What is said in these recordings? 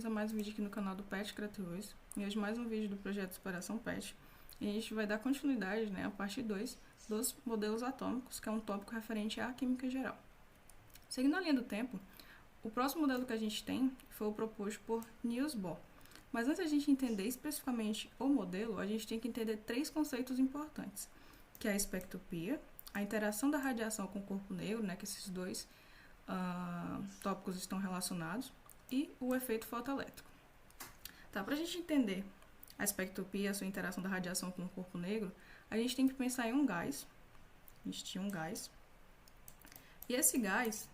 bem-vindos a mais um vídeo aqui no canal do PET Crateus. E hoje mais um vídeo do projeto Superação PET. E a gente vai dar continuidade, né, à parte 2 dos modelos atômicos, que é um tópico referente à química geral. Seguindo a linha do tempo, o próximo modelo que a gente tem foi o proposto por Niels Bohr. Mas antes de a gente entender especificamente o modelo, a gente tem que entender três conceitos importantes, que é a espectropia, a interação da radiação com o corpo negro, né, que esses dois tópicos estão relacionados, e o efeito fotoelétrico. Tá, para a gente entender a espectropia, a sua interação da radiação com o corpo negro, a gente tem que pensar em um gás. A gente tinha um gás, e esse gás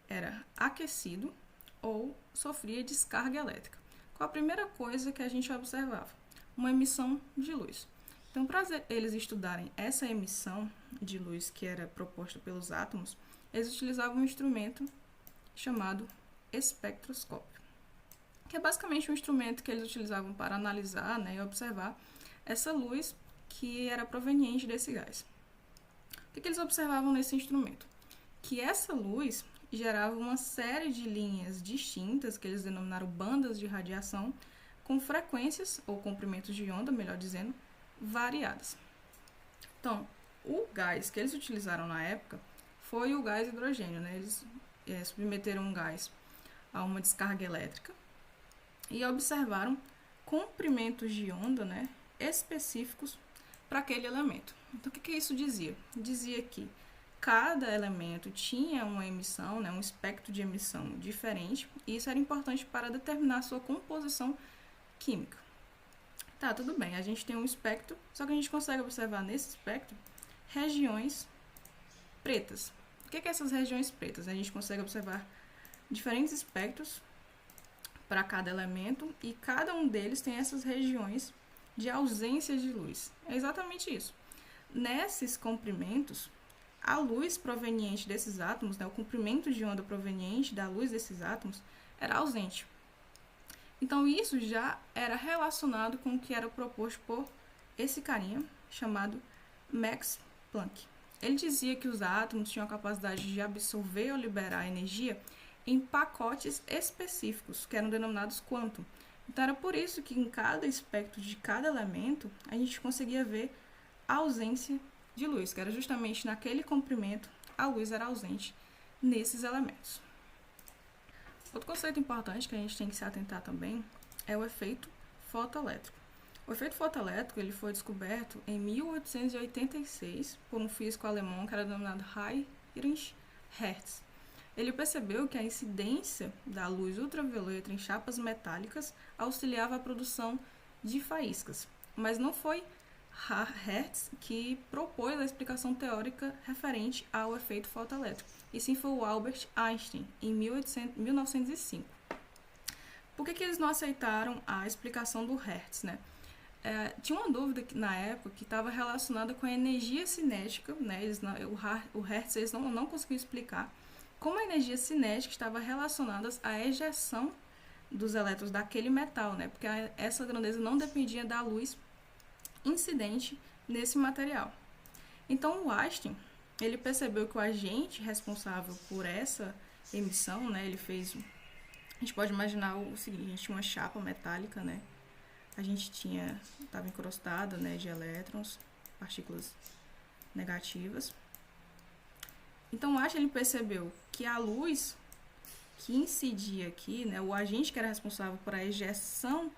era aquecido ou sofria descarga elétrica. Qual a primeira coisa que a gente observava? Uma emissão de luz. Então, para eles estudarem essa emissão de luz que era proposta pelos átomos, eles utilizavam um instrumento chamado espectroscópio, que é basicamente um instrumento que eles utilizavam para analisar, né, e observar essa luz que era proveniente desse gás. O que eles observavam nesse instrumento? Que essa luz gerava uma série de linhas distintas, que eles denominaram bandas de radiação, com frequências, ou comprimentos de onda, melhor dizendo, variadas. Então, o gás que eles utilizaram na época foi o gás hidrogênio, né? Eles submeteram um gás a uma descarga elétrica e observaram comprimentos de onda, né, específicos para aquele elemento. Então, o que isso dizia? Dizia que cada elemento tinha uma emissão, né, um espectro de emissão diferente, e isso era importante para determinar a sua composição química. Tá, tudo bem, a gente tem um espectro, só que a gente consegue observar nesse espectro regiões pretas. O que é essas regiões pretas? A gente consegue observar diferentes espectros para cada elemento e cada um deles tem essas regiões de ausência de luz. É exatamente isso. Nesses comprimentos, a luz proveniente desses átomos, né, o comprimento de onda proveniente da luz desses átomos, era ausente. Então, isso já era relacionado com o que era proposto por esse carinha chamado Max Planck. Ele dizia que os átomos tinham a capacidade de absorver ou liberar energia em pacotes específicos, que eram denominados quantum. Então, era por isso que em cada espectro de cada elemento, a gente conseguia ver a ausência de luz, que era justamente naquele comprimento, a luz era ausente nesses elementos. Outro conceito importante que a gente tem que se atentar também é o efeito fotoelétrico. O efeito fotoelétrico ele foi descoberto em 1886 por um físico alemão que era denominado Heinrich Hertz. Ele percebeu que a incidência da luz ultravioleta em chapas metálicas auxiliava a produção de faíscas, mas não foi Hertz que propôs a explicação teórica referente ao efeito fotoelétrico, e sim foi o Albert Einstein, em 1905. Por que eles não aceitaram a explicação do Hertz, né? Tinha uma dúvida na época que estava relacionada com a energia cinética, né? O Hertz eles não conseguiam explicar como a energia cinética estava relacionada à ejeção dos elétrons daquele metal, né? Porque essa grandeza não dependia da luz incidente nesse material. Então, o Einstein ele percebeu que o agente responsável por essa emissão, né? Ele fez, a gente pode imaginar o seguinte: a gente tinha uma chapa metálica, né? A gente estava encrustada, né, de elétrons, partículas negativas. Então, o Einstein ele percebeu que a luz que incidia aqui, né, o agente que era responsável por a ejeção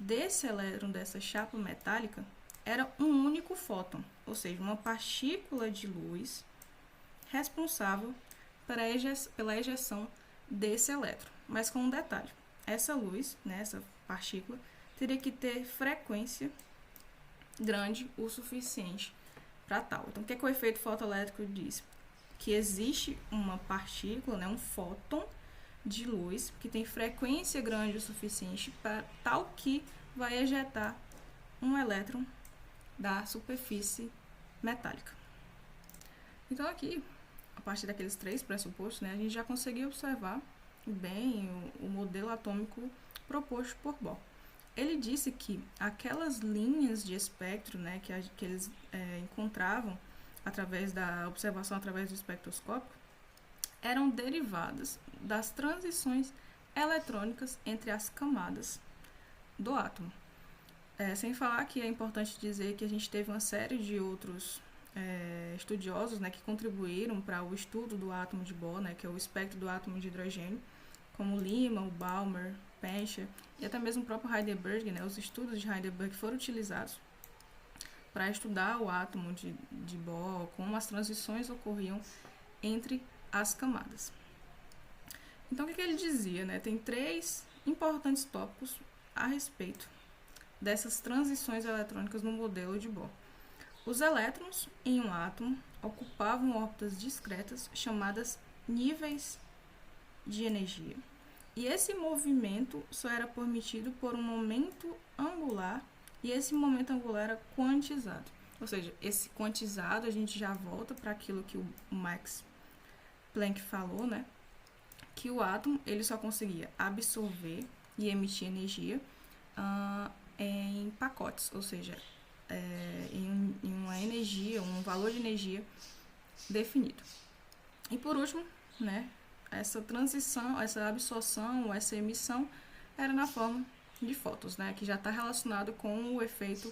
desse elétron dessa chapa metálica, era um único fóton, ou seja, uma partícula de luz responsável pela ejeção desse elétron. Mas com um detalhe: essa luz, né, essa partícula, teria que ter frequência grande o suficiente para tal. Então, o que o efeito fotoelétrico diz? Que existe uma partícula, né, um fóton de luz, que tem frequência grande o suficiente para tal que vai ejetar um elétron da superfície metálica. Então, aqui, a partir daqueles três pressupostos, né, a gente já conseguiu observar bem o modelo atômico proposto por Bohr. Ele disse que aquelas linhas de espectro, né, que eles encontravam através da observação através do espectroscópio eram derivadas das transições eletrônicas entre as camadas do átomo. Sem falar que é importante dizer que a gente teve uma série de outros estudiosos, né, que contribuíram para o estudo do átomo de Bohr, né, que é o espectro do átomo de hidrogênio, como Lima, o Balmer, Pencher e até mesmo o próprio Heidelberg, né, os estudos de Heidelberg foram utilizados para estudar o átomo de Bohr, como as transições ocorriam entre as camadas. Então, o que ele dizia? Né? Tem 3 importantes tópicos a respeito dessas transições eletrônicas no modelo de Bohr. Os elétrons em um átomo ocupavam órbitas discretas chamadas níveis de energia. E esse movimento só era permitido por um momento angular, e esse momento angular era quantizado. Ou seja, esse quantizado, a gente já volta para aquilo que o Max Planck falou, né? Que o átomo ele só conseguia absorver e emitir energia em pacotes, ou seja, em uma energia, um valor de energia definido. E por último, né, essa transição, essa absorção, essa emissão era na forma de fótons, né, que já está relacionado com o efeito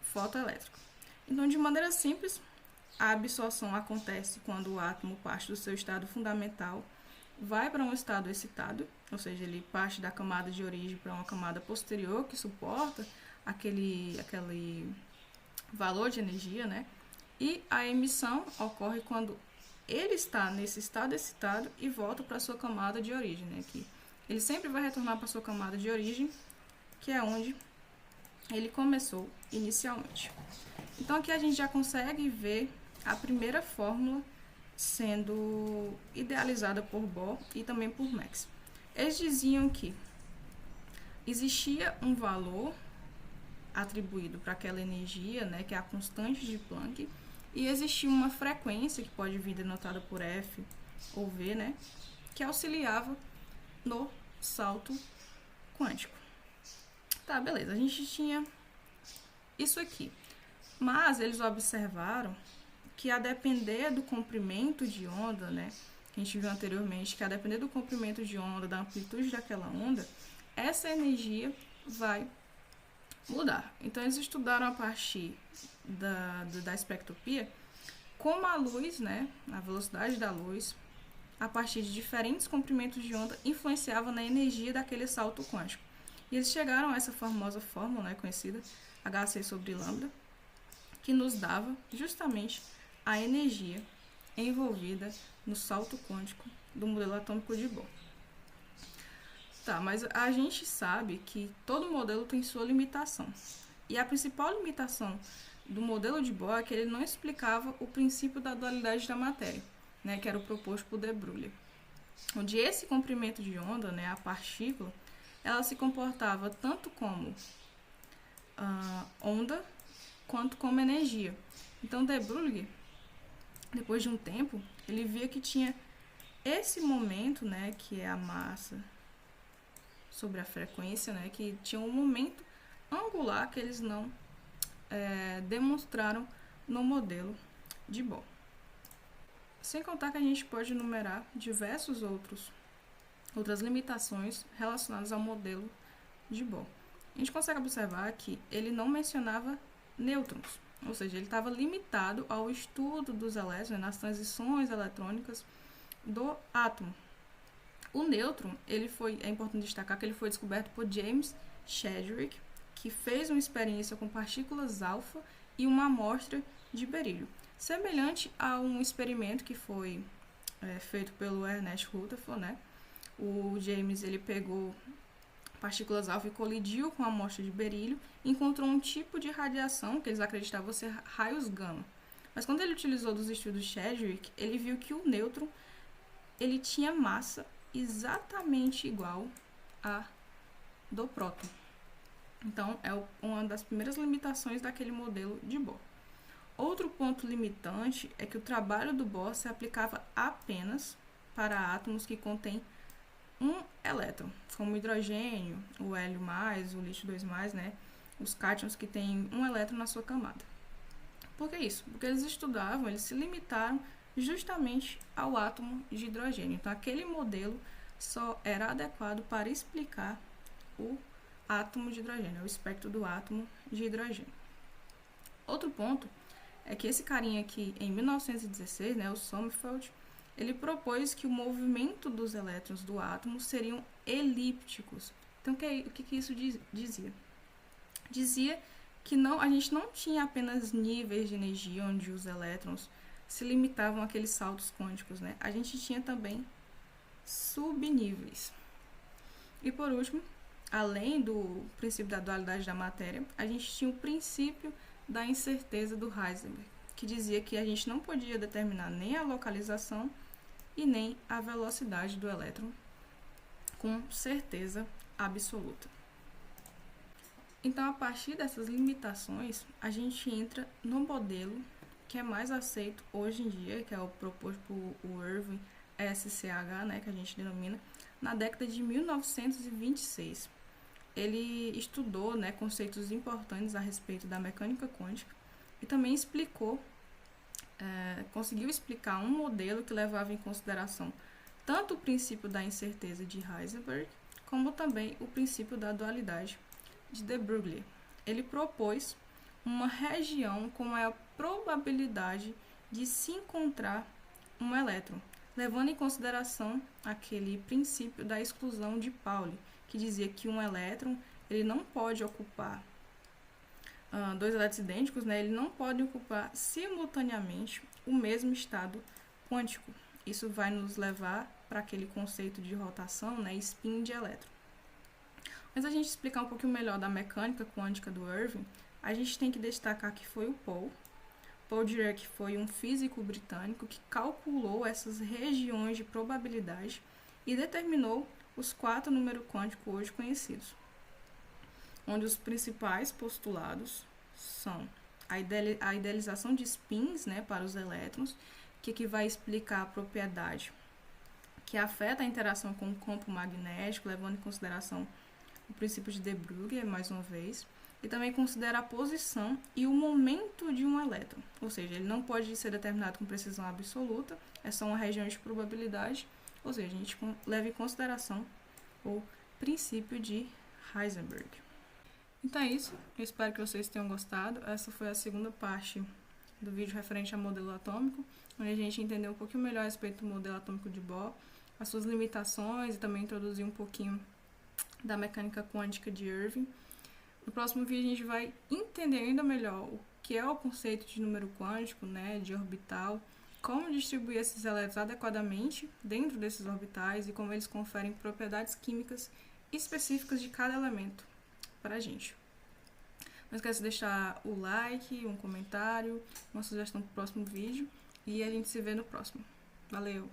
fotoelétrico. Então, de maneira simples, a absorção acontece quando o átomo parte do seu estado fundamental, vai para um estado excitado, ou seja, ele parte da camada de origem para uma camada posterior que suporta aquele valor de energia, né? E a emissão ocorre quando ele está nesse estado excitado e volta para a sua camada de origem, né? Que ele sempre vai retornar para a sua camada de origem, que é onde ele começou inicialmente. Então, aqui a gente já consegue ver a primeira fórmula sendo idealizada por Bohr e também por Max. Eles diziam que existia um valor atribuído para aquela energia, né, que é a constante de Planck, e existia uma frequência, que pode vir denotada por F ou V, né, que auxiliava no salto quântico. Tá, beleza, a gente tinha isso aqui. Mas eles observaram que a depender do comprimento de onda, né, que a gente viu anteriormente, que a depender do comprimento de onda, da amplitude daquela onda, essa energia vai mudar. Então, eles estudaram a partir da espectroscopia como a luz, né, a velocidade da luz, a partir de diferentes comprimentos de onda, influenciava na energia daquele salto quântico. E eles chegaram a essa famosa fórmula, né, conhecida, Hc sobre lambda, que nos dava justamente a energia envolvida no salto quântico do modelo atômico de Bohr. Tá, mas a gente sabe que todo modelo tem sua limitação. E a principal limitação do modelo de Bohr é que ele não explicava o princípio da dualidade da matéria, né, que era o proposto por de Broglie, onde esse comprimento de onda, né, a partícula, ela se comportava tanto como onda quanto como energia. Então, de Broglie, depois de um tempo, ele via que tinha esse momento, né, que é a massa sobre a frequência, né, que tinha um momento angular que eles não demonstraram no modelo de Bohr. Sem contar que a gente pode enumerar diversos outras limitações relacionadas ao modelo de Bohr. A gente consegue observar que ele não mencionava nêutrons, ou seja, ele estava limitado ao estudo dos elétrons, né, nas transições eletrônicas do átomo. O nêutron, é importante destacar que ele foi descoberto por James Chadwick, que fez uma experiência com partículas alfa e uma amostra de berílio, semelhante a um experimento que foi feito pelo Ernest Rutherford, né? O James ele pegou partículas alfa e colidiu com a amostra de berílio e encontrou um tipo de radiação que eles acreditavam ser raios gama. Mas quando ele utilizou dos estudos de Chadwick, ele viu que o nêutron ele tinha massa exatamente igual a do próton. Então, é uma das primeiras limitações daquele modelo de Bohr. Outro ponto limitante é que o trabalho do Bohr se aplicava apenas para átomos que contêm um elétron, como o hidrogênio, o hélio+, o lítio 2+, né? Os cátions que têm um elétron na sua camada. Por que isso? Porque eles se limitaram justamente ao átomo de hidrogênio. Então, aquele modelo só era adequado para explicar o átomo de hidrogênio, o espectro do átomo de hidrogênio. Outro ponto é que esse carinha aqui, em 1916, né, o Sommerfeld, ele propôs que o movimento dos elétrons do átomo seriam elípticos. Então, o que isso dizia? Dizia que a gente não tinha apenas níveis de energia onde os elétrons se limitavam àqueles saltos quânticos, né? A gente tinha também subníveis. E por último, além do princípio da dualidade da matéria, a gente tinha o princípio da incerteza do Heisenberg, que dizia que a gente não podia determinar nem a localização e nem a velocidade do elétron com certeza absoluta. Então, a partir dessas limitações, a gente entra no modelo que é mais aceito hoje em dia, que é o proposto por Irving SCH, né, que a gente denomina, na década de 1926. Ele estudou, né, conceitos importantes a respeito da mecânica quântica e também conseguiu explicar um modelo que levava em consideração tanto o princípio da incerteza de Heisenberg, como também o princípio da dualidade de de Broglie. Ele propôs uma região com maior probabilidade de se encontrar um elétron, levando em consideração aquele princípio da exclusão de Pauli, que dizia que um elétron ele não pode ocupar dois elétrons idênticos, né? Ele não pode ocupar simultaneamente o mesmo estado quântico. Isso vai nos levar para aquele conceito de rotação, né? Spin de elétron. Mas a gente explicar um pouquinho melhor da mecânica quântica do Irving, a gente tem que destacar que foi o Paul Dirac foi um físico britânico que calculou essas regiões de probabilidade e determinou os 4 números quânticos hoje conhecidos, onde os principais postulados são a idealização de spins, né, para os elétrons, que vai explicar a propriedade que afeta a interação com o campo magnético, levando em consideração o princípio de de Broglie, mais uma vez, e também considera a posição e o momento de um elétron, ou seja, ele não pode ser determinado com precisão absoluta, é só uma região de probabilidade, ou seja, a gente leva em consideração o princípio de Heisenberg. Então é isso, eu espero que vocês tenham gostado. Essa foi a segunda parte do vídeo referente ao modelo atômico, onde a gente entendeu um pouquinho melhor a respeito do modelo atômico de Bohr, as suas limitações e também introduzir um pouquinho da mecânica quântica de Irving. No próximo vídeo a gente vai entender ainda melhor o que é o conceito de número quântico, né, de orbital, como distribuir esses elétrons adequadamente dentro desses orbitais e como eles conferem propriedades químicas específicas de cada elemento para a gente. Não esqueça de deixar o like, um comentário, uma sugestão para o próximo vídeo e a gente se vê no próximo. Valeu!